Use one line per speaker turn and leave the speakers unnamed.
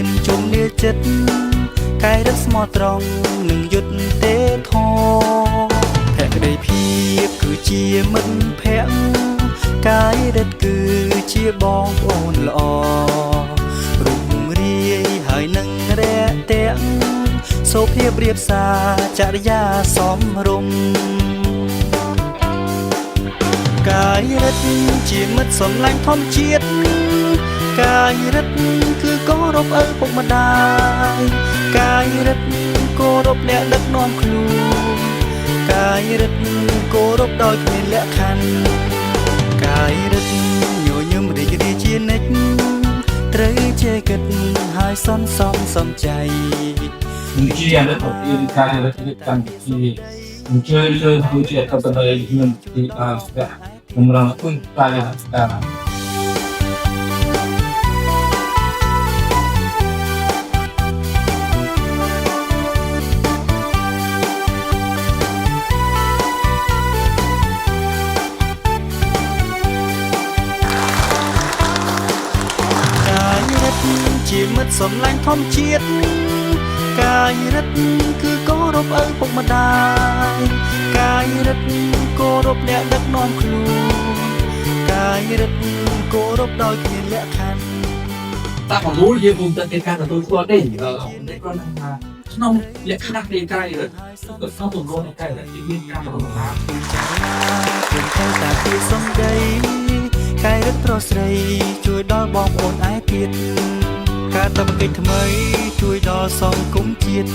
នជុំនាចិត្តកាយរឹកស្មោះត្រង់នឹងយុទ្ធទេធភក្តីភាពគឺជាមិត្តភក្តិកាយរឹកគឺជាបងប្អូនល្អរូបរាយហើយនឹងរាក់ទាក់សុភាពរៀបសារចរិយាសមរម្យកាយរិទ្ធជាមិត្តសំឡាញ់ធម្មជាតិកាយរិទ្ធគឺគោរពឪពុកម្ដាយកាយរិទ្ធគោរពអ្នកដឹកនាំខ្លួនកាយរិទ្ធគោរពដោយគ្មានលក្ខខណ្ឌកាយរិទ្ធញញឹមរីករាយជានិច្ចត្រូវជេរគិតហើយសន្សំសំចៃ
ជាអនុប្រតិកាយរដ្ឋកម្ពុជាអញ្ជើញគឺជាកបនៃខ្ញុំទីបានស្គាល់តម្រង់គុណកាយរដ្ឋការ
ជាមិត្តសំឡាញ់ធម្មជាតិកាយរិទ្ធគឺគោរពឪពុកម្ដាយកាយរិទ្ធគោរពអ្នកដឹកនាំខ្លួនកាយរិទ្ធគោរពដោយគ្មានលក្ខខណ្ឌ
តាមមូលយើងពុំទៅគេការទទួលស្គាល់ទេគាត់ថាក្នុងលក្ខណៈនៃកាយរដ្ឋក៏សំទោសនៃកាយរដ្ឋមានការរំខាន
ពីតែតាពីសំដីកាយរិទ្ធប្រុសស្រីជួយដល់បងប្អូនឯទៀតការតបកិច្ចថ្មីជួយដល់សង្គមជាតិ